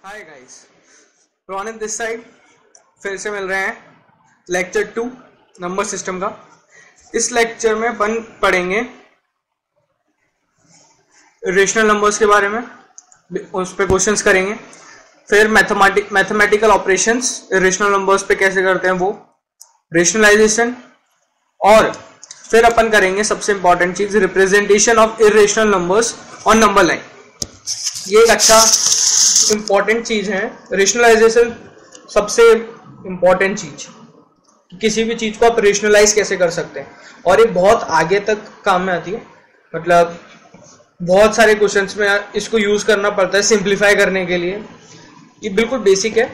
Hi guys, Ronit this side फिर से मिल रहे हैं लेक्चर 2 नंबर सिस्टम का। इस लेक्चर में अपन पढ़ेंगे रेशनल नंबर्स के बारे में, उस पे क्वेश्चंस करेंगे। फिर मैथमेटिकल ऑपरेशंस रेशनल नंबर्स पे कैसे करते हैं वो, रेशनलाइजेशन, और फिर अपन करेंगे सबसे इंपॉर्टेंट चीज representation of irrational numbers on number line. ये एक अच्छा इंपॉर्टेंट चीज है रेशनलाइजेशन, सबसे इंपॉर्टेंट चीज। किसी भी चीज को आप रेशनलाइज कैसे कर सकते हैं, और ये बहुत आगे तक काम में आती है। मतलब बहुत सारे क्वेश्चंस में इसको यूज करना पड़ता है सिंप्लीफाई करने के लिए। ये बिल्कुल बेसिक है,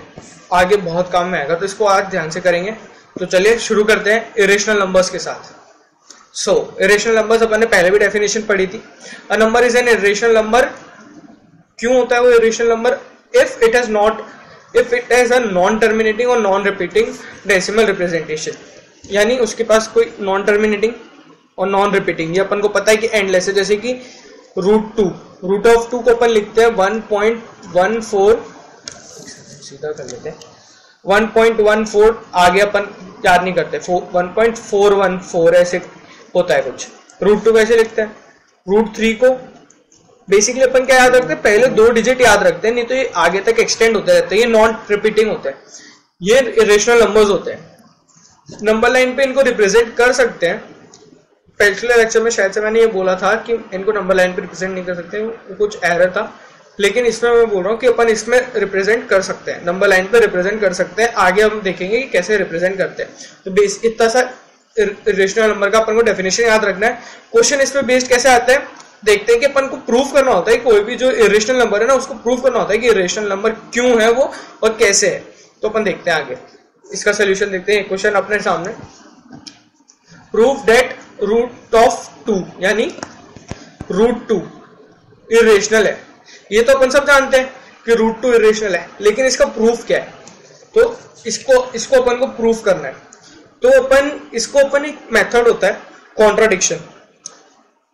आगे बहुत काम में आएगा, तो इसको आज ध्यान से करेंगे। तो चलिए शुरू करते हैं इरेशनल नंबर्स के साथ। सो इरेशनल नंबर्स अपन ने पहले भी डेफिनेशन पढ़ी थी। A number is an irrational number. क्यों होता है वो irrational number? If it has a non terminating और नॉन रिपीटिंग डेसिमल रिप्रेजेंटेशन, यानी उसके पास कोई नॉन टर्मिनेटिंग और नॉन रिपीटिंग, ये अपन को पता है कि एंडलेस है। जैसे कि रूट ऑफ 2 को अपन लिखते हैं 1.14, सीधा कर लेते हैं 1.14, आगे अपन याद नहीं करते, 1.414 ऐसे होता है कुछ। रूट 2 कैसे लिखते हैं? रूट 3 को बेसिकली अपन क्या याद रखते हैं, पहले 2 डिजिट याद रखते हैं, नहीं तो ये आगे तक एक्सटेंड होते रहते हैं। ये नॉन रिपीटिंग होते हैं, ये इरेशनल नंबर्स होते हैं। नंबर लाइन पे इनको रिप्रेजेंट कर सकते हैं। पिछले लेक्चर में शायद से मैंने ये बोला था कि इनको नंबर लाइन पे रिप्रेजेंट नहीं कर सकते, कुछ एरर था, लेकिन इसमें मैं बोल रहा हूँ कि अपन इसमें रिप्रेजेंट कर सकते हैं, नंबर लाइन पे रिप्रेजेंट कर सकते हैं। आगे हम देखेंगे कि कैसे रिप्रेजेंट करते हैं। तो बेस इतना सा इरेशनल नंबर का अपन को डेफिनेशन याद रखना है। क्वेश्चन इसमें बेस्ड कैसे आता है देखते हैं कि अपन को प्रूफ करना होता है, कोई भी जो इरेशनल नंबर है ना उसको प्रूफ करना होता है कि इरेशनल नंबर क्यों है वो और कैसे है। तो अपन देखते हैं आगे, इसका सोल्यूशन देखते हैं। क्वेश्चन अपने सामने, प्रूफ दैट रूट ऑफ 2 यानी रूट 2 इरेशनल है। ये तो अपन सब जानते हैं कि रूट 2 इरेशनल है, लेकिन इसका प्रूफ क्या है? तो इसको अपन को प्रूफ करना है। तो अपन एक मेथड होता है कॉन्ट्राडिक्शन।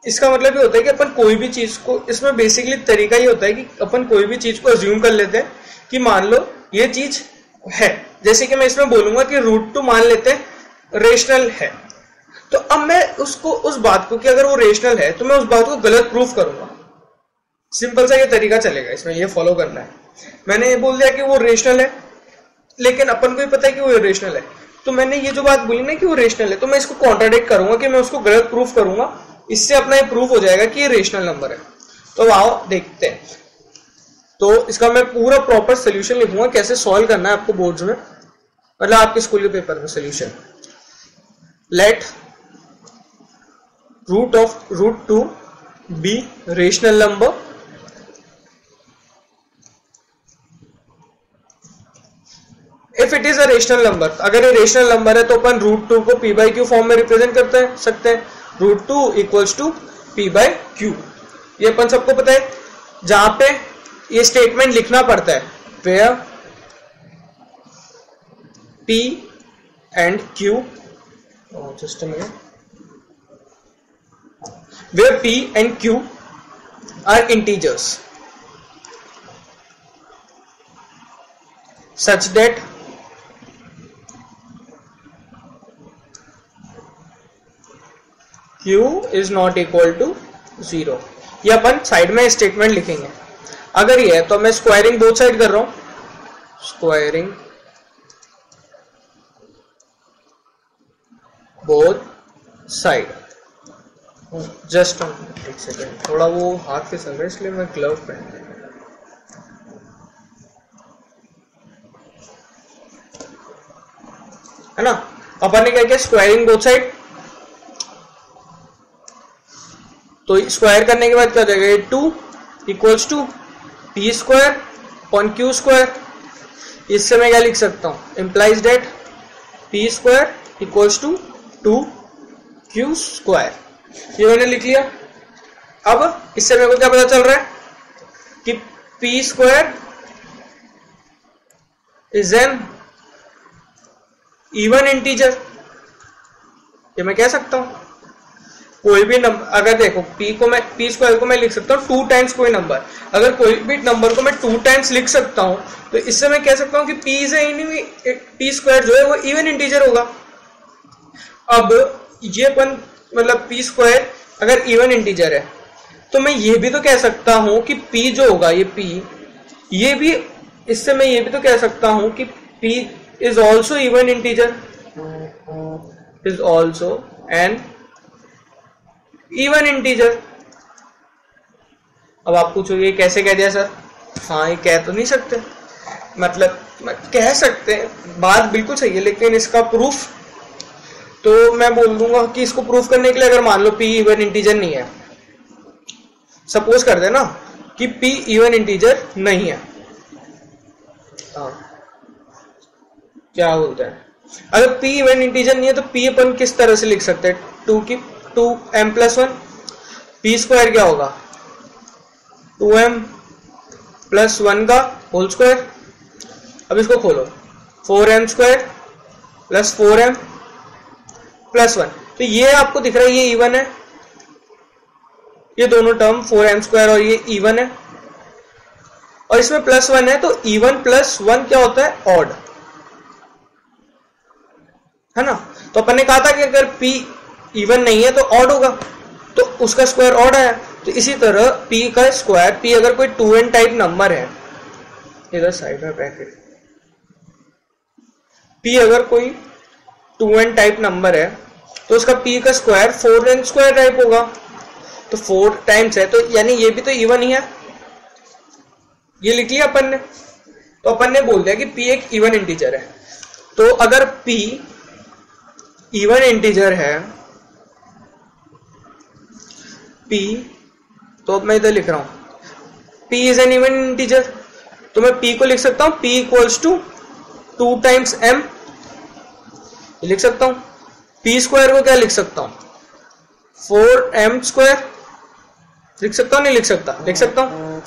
इसका मतलब ये होता है कि अपन कोई भी चीज को, इसमें बेसिकली तरीका ये होता है कि अपन कोई भी चीज को अज्यूम कर लेते हैं कि मान लो ये चीज है। जैसे कि मैं इसमें बोलूंगा कि रूट 2 मान लेते हैं रेशनल है, तो अब मैं उस बात को कि अगर वो रेशनल है तो मैं उस बात को गलत प्रूफ करूंगा। सिंपल सा ये तरीका चलेगा, इसमें ये फॉलो करना है। मैंने ये बोल दिया कि वो रेशनल है, लेकिन अपन को ही पता है कि वो इरेशनल है, तो मैंने ये जो बात बोली ना कि वो रेशनल है, तो मैं इसको कॉन्ट्राडिक्ट करूंगा कि मैं उसको गलत प्रूफ करूंगा। इससे अपना ये प्रूफ हो जाएगा कि ये रेशनल नंबर है। तो आओ देखते हैं। तो इसका मैं पूरा प्रॉपर सोल्यूशन लिखूंगा, कैसे सॉल्व करना है आपको बोर्ड्स में, मतलब आपके स्कूल के पेपर में। Solution, let root 2 be rational number if it is a rational number. अगर ये रेशनल नंबर है तो अपन रूट 2 को p/q फॉर्म में रिप्रेजेंट करते सकते हैं। रूट 2 इक्वल्स टू p/q, ये अपन सबको पता है। जहां पे ये स्टेटमेंट लिखना पड़ता है, where p and q, just a minute, where p and q are integers such that q is not equal to 0। ये अपन साइड में स्टेटमेंट लिखेंगे। अगर ये है तो मैं स्क्वायरिंग बोथ साइड कर रहा हूं, स्क्वायरिंग बोथ साइड। जस्ट एक सेकेंड, थोड़ा वो हाथ पे चल रहा है इसलिए मैं ग्लव पहन, है ना। अपन ने क्या किया, स्क्वायरिंग बोथ साइड। तो स्क्वायर करने के बाद क्या हो जाएगा, 2 equals to p square upon q square. इससे मैं क्या लिख सकता हूं, implies that p square equals to 2q square. ये मैंने लिख लिया। अब इससे मेरे को क्या पता चल रहा है कि p square is an even integer. ये मैं कह सकता हूं कोई भी नंबर, अगर देखो p स्क्वायर को मैं लिख सकता हूँ 2 टाइम्स कोई नंबर, अगर कोई भी नंबर को मैं 2 टाइम्स लिख सकता हूँ तो इससे मैं कह सकता हूँ कि p स्क्वायर जो है वो इवन इंटीजर होगा। अब ये मतलब p स्क्वायर अगर इवन इंटीजर है तो मैं ये भी तो कह सकता हूँ कि p जो होगा ये p, ये भी, इससे मैं ये भी तो कह सकता हूँ कि p is also even integer, is also an even integer. अब आप पूछोगे कैसे कह दिया सर? हाँ, ये कह तो नहीं सकते, मतलब कह सकते हैं, बात बिल्कुल सही है, लेकिन इसका प्रूफ तो मैं बोल दूंगा कि इसको प्रूफ करने के लिए अगर मान लो p इवन इंटीजर नहीं है, सपोज कर देना कि p इवन इंटीजर नहीं है, क्या बोलते हैं, अगर p इवन इंटीजर नहीं है तो p अपन किस तरह से लिख सकते हैं? 2m+1, p स्क्वायर क्या होगा? 2m+1 का होल स्क्वायर। अब इसको खोलो, 4m² + 4m+1, तो ये आपको दिख रहा है ये इवन है, ये दोनों टर्म 4m² और ये इवन है, और इसमें +1 है, तो इवन +1 क्या होता है? ऑड, है ना। तो अपन ने कहा था कि अगर p इवन नहीं है तो ऑड होगा, तो उसका स्क्वायर ऑड आया। तो इसी तरह p का स्क्वायर, p अगर कोई 2n टाइप नंबर है, इधर साइड में ब्रैकेट, p अगर कोई 2n टाइप नंबर है तो उसका p का स्क्वायर 4n² टाइप होगा, तो 4 टाइम्स है, तो यानी ये भी तो इवन ही है, ये लिख लिया अपन ने। तो अपन ने बोल दिया कि p एक इवन इंटीजर है। तो अगर p इवन इंटीजर है, p, तो अब मैं इधर लिख रहा हूं p is an even integer, तो मैं p को लिख सकता हूं p = 2 टाइम्स m, लिख सकता हूं। p स्क्वायर को क्या लिख सकता हूं? 4m² लिख सकता हूं, नहीं लिख सकता? लिख सकता हूं,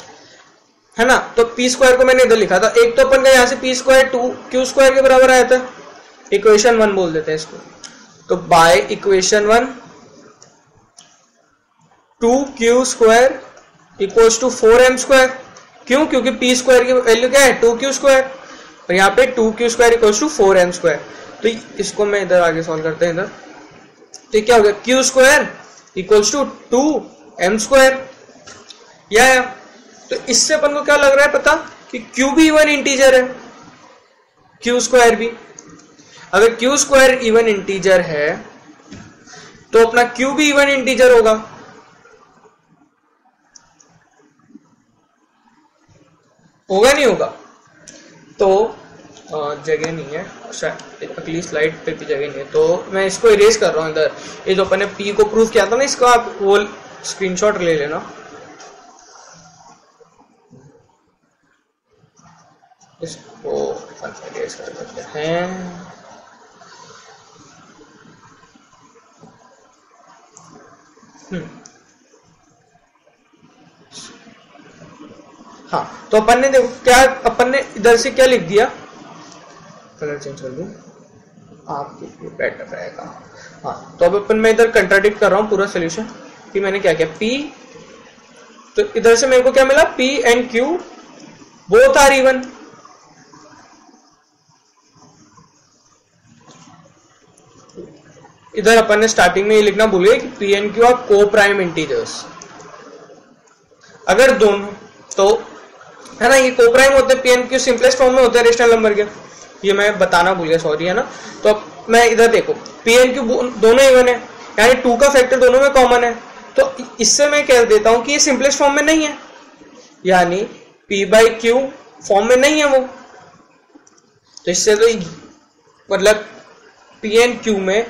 है ना। तो p स्क्वायर को मैंने इधर लिखा था, एक तो अपन का यहां से p स्क्वायर 2q² के बराबर आया था, इक्वेशन 1 बोल देते हैं इसको। तो बाय इक्वेशन 1 2q² = 4m², क्यों? क्योंकि p स्क्वायर की वैल्यू क्या है? 2q², और यहाँ पे 2q² = 4m²। तो इसको मैं इधर आगे सॉल्व करते हैं इधर, तो क्या हो गया? q² = 2m², या तो इससे अपन को क्या लग रहा है पता, कि q भी इवन इंटीजर है, q² भी। अगर q² इवन इंटीजर है तो अपना q भी इवन इंटीजर होगा, होगा नहीं होगा? तो जगह नहीं है, अगली स्लाइड पे भी जगह नहीं है, तो मैं इसको इरेज कर रहा हूं इधर। ये जो अपन ने p को प्रूफ किया था ना, इसका आप वो स्क्रीनशॉट ले लेना, इसको इरेज कर देते हैं। हाँ, तो अपन ने देखो क्या, अपन ने इधर से क्या लिख दिया, कलर चेंज कर दूं आपके लिए बेटर रहेगा। हाँ, तो अब अपन मैं इधर कंट्राडिक्ट कर रहा हूँ पूरा सोल्यूशन कि मैंने क्या किया, p, तो इधर से मेरे को क्या मिला, p and q both are even. इधर अपन ने स्टार्टिंग में ये लिखना भूल गए कि p एंड q आर को प्राइम इंटीजर्स। अगर दोनों, तो है ना, ये को प्राइम होते हैं, p and q simplest form में होते हैं रेशनल नंबर के, ये मैं बताना भूल गया, सॉरी, है ना। तो अब मैं इधर देखो p एंड q दोनों इवन है, यानी 2 का फैक्टर दोनों में कॉमन है, तो इससे मैं कह देता हूं कि ये सिंपलेस्ट फॉर्म में नहीं है, यानी p/q फॉर्म में नहीं है वो। तो इससे तो मतलब p एंड q में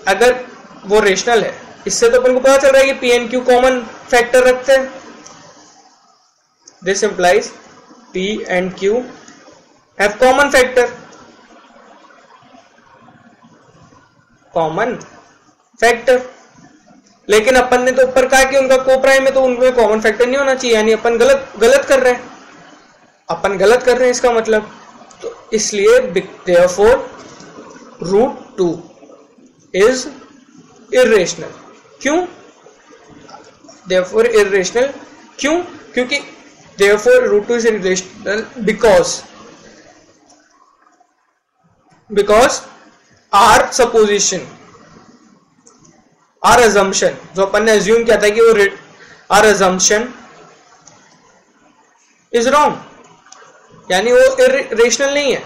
अगर वो रेशनल है, इससे तो अपन को पता चल रहा है कि p and q common factor रखते हैं। This implies p and q have common factor, common factor. लेकिन अपन ने तो ऊपर कहा कि उनका को प्राइम है, तो उनमें कॉमन फैक्टर नहीं होना चाहिए, यानी अपन गलत कर रहे हैं, अपन गलत कर रहे हैं इसका मतलब। तो इसलिए therefore √2 इज इर्रेशनल। क्यों? Therefore irrational. क्यों? क्योंकि therefore root 2 is irrational because our supposition, or assumption, जो अपन ने अज्यूम किया था कि वो आर अजम्पशन इज रॉन्ग, यानी वो रेशनल नहीं है।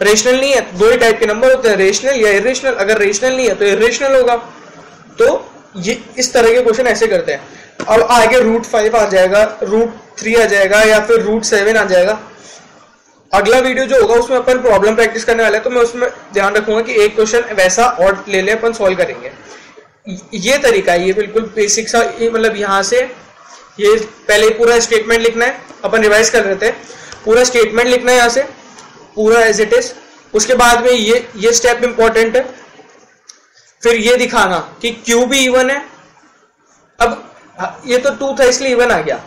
रेशनल नहीं है, दो ही टाइप के नंबर होते हैं, रेशनल या इरेशनल। अगर रेशनल नहीं है तो इरेशनल होगा। तो ये इस तरह के क्वेश्चन ऐसे करते हैं। अब आगे रूट 5 आ जाएगा, रूट 3 आ जाएगा, या फिर रूट 7 आ जाएगा। अगला वीडियो जो होगा उसमें अपन प्रॉब्लम प्रैक्टिस करने वाले हैं, तो मैं उसमें ध्यान रखूंगा कि एक क्वेश्चन वैसा और ले ले, अपन सॉल्व करेंगे। ये तरीका है, ये बिल्कुल बेसिक सा, मतलब यहाँ से ये पहले पूरा स्टेटमेंट लिखना है, अपन रिवाइज कर रहे थे। पूरा स्टेटमेंट लिखना है यहाँ से पूरा एज इट इज। उसके बाद में ये स्टेप इंपॉर्टेंट है। फिर ये दिखाना कि क्यू भी इवन है। अब ये तो 2 था इसलिए इवन आ गया।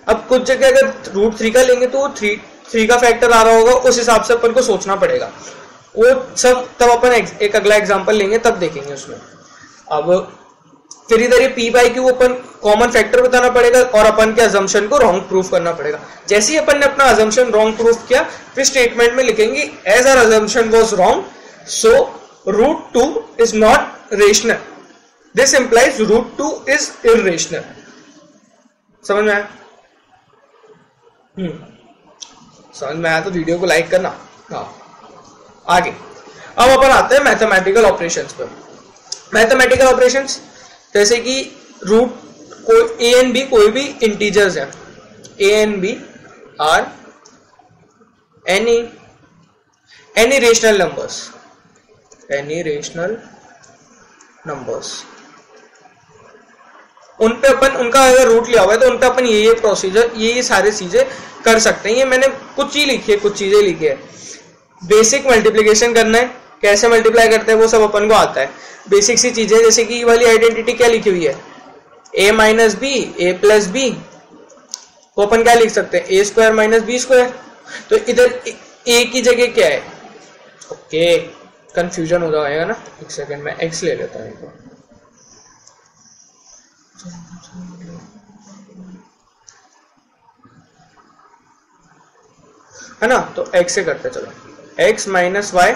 अब कुछ जगह अगर रूट 3 का लेंगे तो वो 3 का फैक्टर आ रहा होगा, उस हिसाब से अपन को सोचना पड़ेगा। वो सब तब अपन एक अगला एग्जांपल लेंगे, तब देखेंगे उसमें। अब फिर इधर ये p by Q upon common factor बताना पड़ेगा और अपन के अजम्पशन को रॉन्ग प्रूफ करना पड़ेगा। जैसे ही अपन ने अपना अजम्पशन रॉन्ग प्रूफ किया, फिर स्टेटमेंट में लिखेंगे as our assumption was wrong, so root 2 is not rational, this implies root 2 is irrational. समझ में आया? समझ में आया तो वीडियो को लाइक करना। हाँ, आगे अब अपन आते हैं मैथमेटिकल ऑपरेशंस पे। मैथमेटिकल ऑपरेशंस जैसे कि रूट कोई ए एंड बी कोई भी इंटीजर्स है, A and B are any rational numbers, उन पे अपन उनका अगर रूट लिया हुआ है तो उन पे अपन ये प्रोसीजर ये सारी चीजें कर सकते हैं। ये मैंने कुछ ही लिखी है, कुछ चीजें लिखी है। बेसिक मल्टीप्लिकेशन करना है, कैसे मल्टीप्लाई करते हैं वो सब अपन को आता है। बेसिक सी चीजें, जैसे कि ये वाली आइडेंटिटी क्या लिखी हुई है, a minus B A plus B, तो अपन क्या लिख सकते हैं, A square minus B square. तो इधर a की जगह क्या है, ओके कंफ्यूजन हो जाएगा ना। एक सेकंड में x ले लेता हूँ, है ना। तो x से करते चलो, x minus Y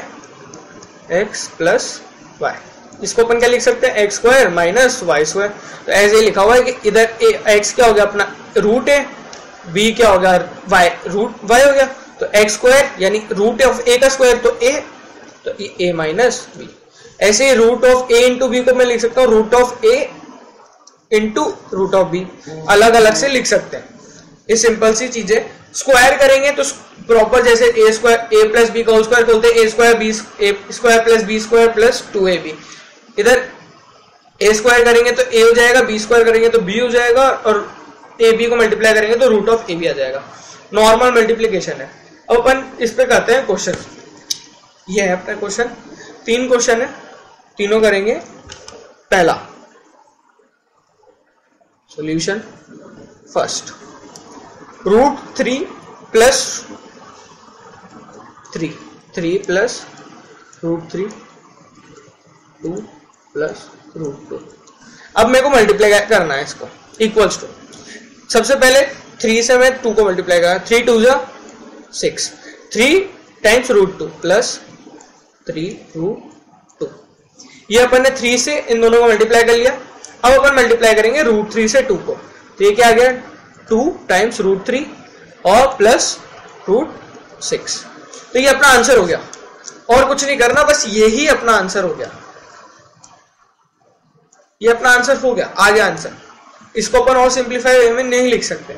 X plus Y, इसको अपन क्या लिख सकते हैं, X square minus Y square. तो ऐसे लिखा हुआ है कि इधर एक्स क्या हो गया अपना रूट है, बी क्या हो गया वाई रूट वाई हो गया। तो एक्स स्क्वायर यानी रूट ऑफ ए का स्क्वायर तो ए, तो ए माइनस बी। ऐसे ही root of A into B को मैं लिख सकता हूँ root of A into root of B, अलग अलग से लिख सकते हैं। ये सिंपल सी चीजें। स्क्वायर करेंगे तो प्रॉपर जैसे A square A plus B का होल स्क्वायर बोलते हैं, A square plus B square plus 2ab। इधर ए स्क्वायर करेंगे तो ए हो जाएगा, बी स्क्वायर करेंगे तो बी हो जाएगा, और ए बी को मल्टीप्लाई करेंगे तो रूट ऑफ ए बी आ जाएगा। नॉर्मल मल्टीप्लीकेशन है। अब अपन इस पे करते हैं क्वेश्चन। ये है अपना क्वेश्चन, 3 क्वेश्चन है, तीनों करेंगे। पहला solution first, root 3 plus 3 plus root 3 2 plus root 2। अब मेरे को मल्टीप्लाई करना है इसको, इक्वल्स टू सबसे पहले 3 से मैं 2 को मल्टीप्लाई करा, 3 2 जा 6, 3 टाइम्स रूट 2 प्लस 3 रूट 2। ये अपन ने 3 से इन दोनों को मल्टीप्लाई कर लिया। अब अपन मल्टीप्लाई करेंगे रूट 3 से 2 को, तो ये क्या आ गया 2 टाइम्स रूट 3 और प्लस रूट 6। तो ये अपना आंसर हो गया, और कुछ नहीं करना, बस यही अपना आंसर हो गया। ये अपना आंसर हो गया, आ गया आंसर। इसको अपन और सिंप्लीफाई वे में नहीं लिख सकते,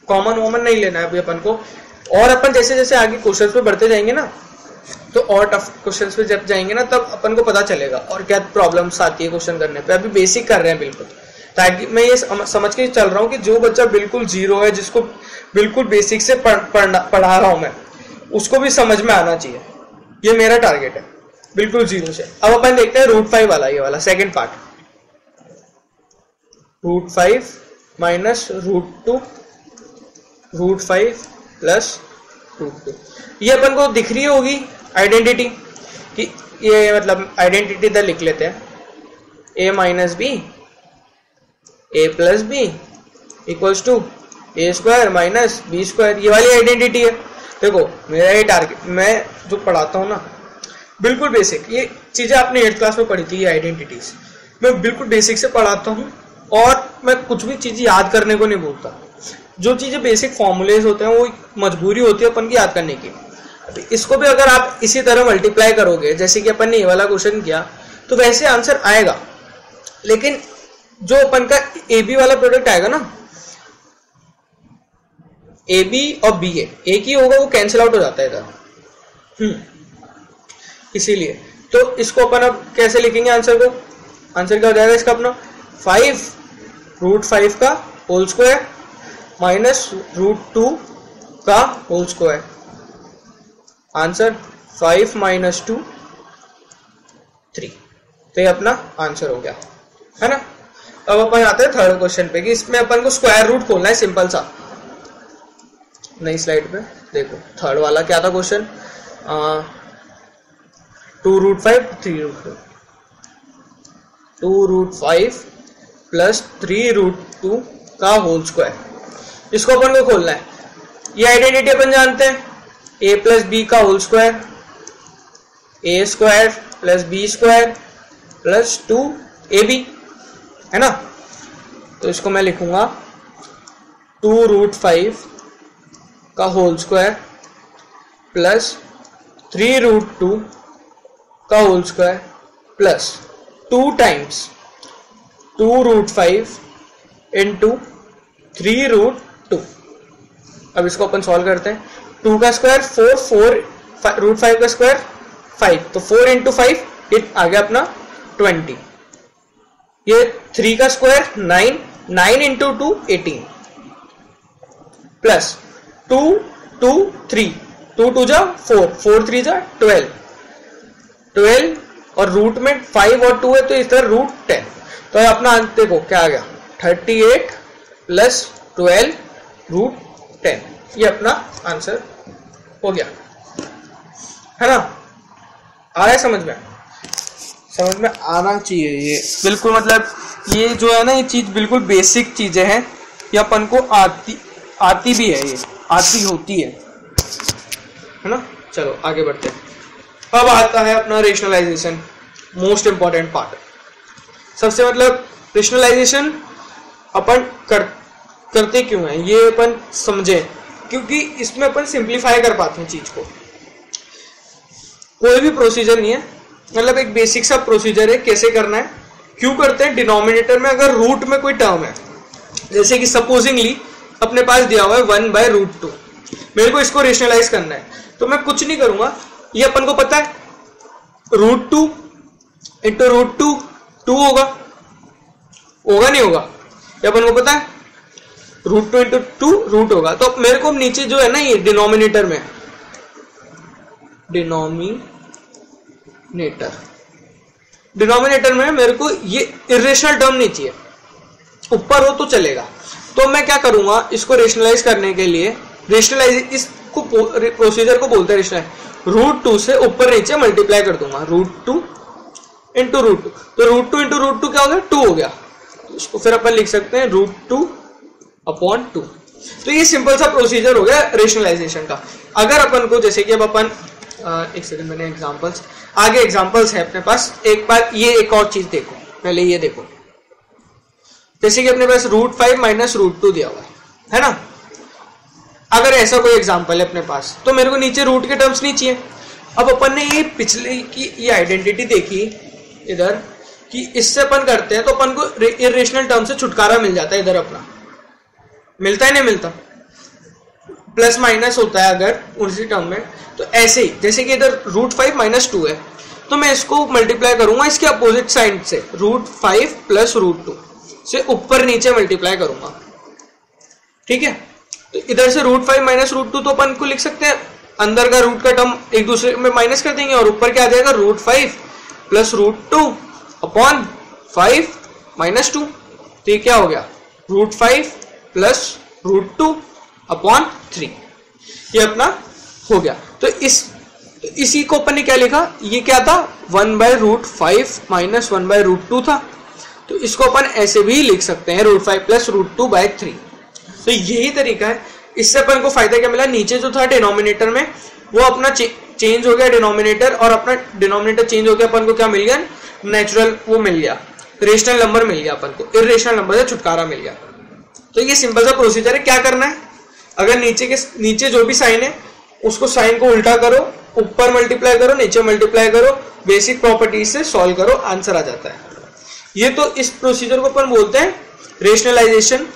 कॉमन वॉमन नहीं लेना है अभी अपन को। और अपन जैसे जैसे आगे क्वेश्चंस पे बढ़ते जाएंगे ना, तो और टफ क्वेश्चंस पे जब जाएंगे ना, तब अपन को पता चलेगा और क्या प्रॉब्लम्स आती है क्वेश्चन करने पे। अभी बेसिक कर रहे हैं बिल्कुल, ताकि मैं ये समझ के चल रहा हूँ कि जो बच्चा बिल्कुल जीरो है, जिसको बिल्कुल बेसिक से पढ़ा रहा हूँ मैं, उसको भी समझ में आना चाहिए। ये मेरा टारगेट है, बिल्कुल जीरो से। अब अपन देखते हैं रूट 5 वाला, ये वाला second part, root 5 minus root 2 root 5 plus root 2। ये अपन को दिख रही होगी आइडेंटिटी, कि ये मतलब आइडेंटिटी इधर लिख लेते हैं, a minus B A plus B equals to A square minus B square, ये वाली आइडेंटिटी है। देखो मेरा ये टारगेट, मैं जो पढ़ाता हूँ ना बिल्कुल बेसिक, ये चीजें आपने 8th क्लास में पढ़ी थी, ये आइडेंटिटीज मैं बिल्कुल बेसिक से पढ़ाता हूँ और मैं कुछ भी चीज याद करने को नहीं बोलता। जो चीजें बेसिक फॉर्मूलेज होते हैं वो मजबूरी होती है अपन की याद करने की। इसको भी अगर आप इसी तरह मल्टीप्लाई करोगे जैसे कि अपन ने ये वाला क्वेश्चन किया तो वैसे आंसर आएगा, लेकिन जो अपन का ए बी वाला प्रोडक्ट आएगा ना, ए बी और बी ए एक ही होगा, वो कैंसिल आउट हो जाता है इधर। इसीलिए तो इसको अपन अब कैसे लिखेंगे आंसर को, आंसर क्या हो जाएगा इसका अपना 5√5 का होल स्क्वायर माइनस √2 का होल स्क्वायर, आंसर 5 माइनस 2 3। तो ये अपना आंसर हो गया, है ना। अब अपन आते हैं थर्ड क्वेश्चन पे कि इसमें अपन को स्क्वायर रूट खोलना है, सिंपल सा। नई स्लाइड पे देखो थर्ड वाला क्या था क्वेश्चन, 2√5 3√5 2√5 प्लस 3√2 का होल स्क्वायर, इसको अपन को खोलना है। ये आइडेंटिटी अपन जानते हैं, a प्लस बी का whole square, A square plus B square plus 2ab, है ना। तो इसको मैं लिखूंगा 2√5 का होल स्क्वायर प्लस 3√2 का whole square plus 2 times 2√5 into 3√2। अब इसको अपन सॉल्व करते हैं। 2 का स्क्वायर 4 √5 का स्क्वायर 5, तो 4 इंटू 5 ये आ गया अपना 20। ये 3 का स्क्वायर 9, 9 इंटू 2 18 प्लस 2 2 3 2 2 जा 4 4 3 जा 12 12 और रूट में 5 और 2 है तो इस तरह √10। तो अपना देखो क्या आ गया 38 प्लस 12 √10, ये अपना आंसर हो गया, है ना। आ रहा है समझ में, समझ में आना चाहिए ये बिल्कुल, मतलब ये जो है ना ये चीज बिल्कुल बेसिक चीजें हैं, ये अपन को आती भी है, ये आती होती है ना। चलो आगे बढ़ते हैं। अब आता है अपना रेशनलाइजेशन, मोस्ट इंपॉर्टेंट पार्ट। सबसे मतलब रेशनलाइजेशन अपन करते क्यों है ये अपन समझे, क्योंकि इसमें अपन सिंप्लीफाई कर पाते हैं चीज को। कोई भी प्रोसीजर नहीं है, मतलब एक बेसिक सा प्रोसीजर है कैसे करना है। क्यों करते हैं, डिनोमिनेटर में अगर रूट में कोई टर्म है, जैसे कि सपोजिंगली अपने पास दिया हुआ है 1/√2, मेरे को इसको रेशनलाइज करना है, तो मैं कुछ नहीं करूंगा, ये अपन को पता है √2 इंटू √2 2 होगा नहीं होगा, ये अपन को पता है √2 इंटू 2 रूट होगा। तो मेरे को नीचे जो है ना ये डिनोमिनेटर में मेरे को ये इरेशनल टर्म नहीं चाहिए, ऊपर हो तो चलेगा। तो मैं क्या करूंगा, इसको रेशनलाइज करने के लिए, रेशनलाइज इसको प्रोसीजर को बोलते हैं रेशनलाइज, √2 से ऊपर नीचे मल्टीप्लाई कर दूंगा, √2 इंटू √2, तो √2 इंटू √2 क्या हो गया 2 हो गया, तो इसको फिर अपन लिख सकते हैं √2/2। तो ये सिंपल सा प्रोसीजर हो गया रेशनलाइजेशन का। अगर अपन को जैसे कि अब अपन एक सेकंड, मैंने एग्जांपल्स आगे एग्जांपल्स है अपने पास, एक बार ये एक और चीज देखो, पहले ये देखो, जैसे कि अपने पास √5 माइनस √2 दिया हुआ है ना। अगर ऐसा कोई एग्जांपल है अपने पास तो मेरे को नीचे रूट के टर्म्स नहीं चाहिए। अब अपन ने ये पिछले की ये आइडेंटिटी देखी इधर कि इससे अपन करते हैं तो अपन को इरेशनल टर्म से छुटकारा मिल जाता है, इधर अपना मिलता है नहीं मिलता, प्लस माइनस होता है अगर उसी टर्म में। तो ऐसे ही जैसे कि इधर √5 माइनस 2 है, तो मैं इसको मल्टीप्लाई करूंगा इसके अपोजिट साइड से, √5 प्लस √2 से ऊपर नीचे मल्टीप्लाई करूंगा, ठीक है। तो इधर से √5 माइनस √2 तो अपन को लिख सकते हैं, अंदर का रूट का टर्म एक दूसरे में माइनस कर देंगे और ऊपर क्या आ जाएगा √5 प्लस √2/5 माइनस 2। तो ये क्या हो गया √5 प्लस √2/3, ये अपना हो गया। तो इसी को अपन ने क्या लिखा, ये क्या था 1/√5 माइनस 1/√2 था। तो इसको अपन ऐसे भी लिख सकते हैं √5 + √2/3। तो यही तरीका है। इससे अपन को फायदा क्या मिला, नीचे जो था डिनोमिनेटर में वो अपना चेंज हो गया डिनोमिनेटर, और अपना डिनोमिनेटर चेंज हो गया, अपन को क्या मिल गया, नेचुरल वो मिल गया, रेशनल नंबर मिल गया अपन को, इर्रेशनल नंबर से छुटकारा मिल गया। तो ये सिंपल सा प्रोसीजर है। क्या करना है, अगर नीचे जो भी साइन है उसको साइन को उल्टा करो, ऊपर मल्टीप्लाई करो, नीचे मल्टीप्लाई करो, बेसिक प्रॉपर्टीज से सॉल्व करो, आंसर आ जाता है। ये तो इस प्रोसीजर को अपन बोलते हैं रेशनलाइजेशन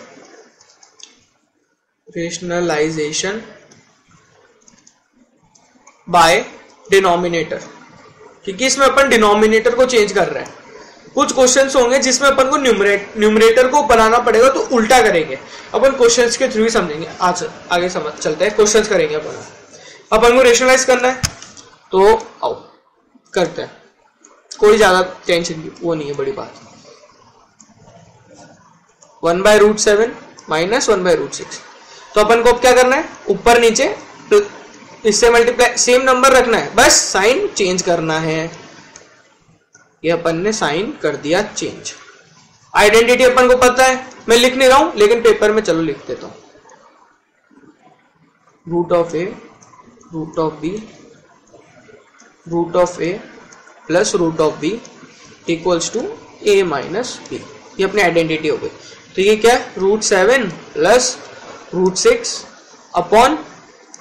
बाय डिनोमिनेटर, क्योंकि इसमें अपन डिनोमिनेटर को चेंज कर रहे हैं। कुछ क्वेश्चंस होंगे जिसमें अपन को न्यूमरेटर को बनाना पड़ेगा, तो उल्टा करेंगे अपन, क्वेश्चंस के थ्रू ही समझेंगे। आज आगे समझ चलते हैं, क्वेश्चंस करेंगे अपन को रेशनलाइज करना है, तो आओ करते हैं, कोई ज्यादा टेंशन की वो नहीं है, बड़ी बात। 1/√7 - 1/√6, तो अपन को अब क्या करना है, ऊपर नीचे इससे मल्टीप्लाई, सेम नंबर रखना है, बस साइन चेंज करना है। ये अपन ने साइन कर दिया चेंज। आइडेंटिटी अपन को पता है, मैं लिख नहीं रहा हूं लेकिन पेपर में चलो लिख देता हूं। √(a) √(b) √(a) + √(b) = a - b। ये अपनी आइडेंटिटी हो गई। तो ये क्या है, √7 + √6 अपॉन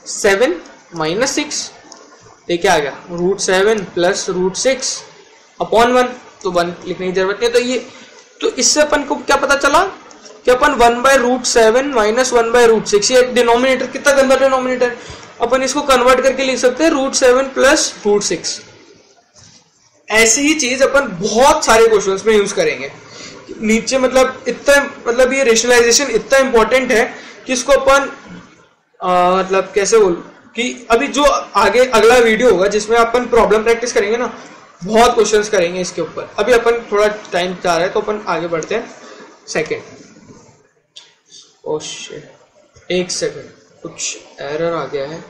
7 - 6, ये क्या आ गया, √7 + √6 अपॉन 1, तो 1 लिखने की जरूरत नहीं। तो इससे अपन को क्या पता चला कि अपन 1/√7 - 1/√6, ये डिनोमिनेटर कितना गंदा डिनोमिनेटर, अपन इसको कन्वर्ट करके लिख सकते हैं √7 + √6। ऐसी ही चीज अपन बहुत सारे क्वेश्चंस में यूज करेंगे। नीचे मतलब ये रेशनलाइजेशन इतना इंपॉर्टेंट है कि इसको अपन मतलब कैसे बोलूं कि अभी जो आगे अगला वीडियो होगा जिसमें अपन प्रॉब्लम प्रैक्टिस करेंगे ना, बहुत क्वेश्चंस करेंगे इसके ऊपर। अभी अपन थोड़ा टाइम जा रहा है तो अपन आगे बढ़ते हैं। सेकंड, ओह शिट, 1 सेकंड, कुछ एरर आ गया है।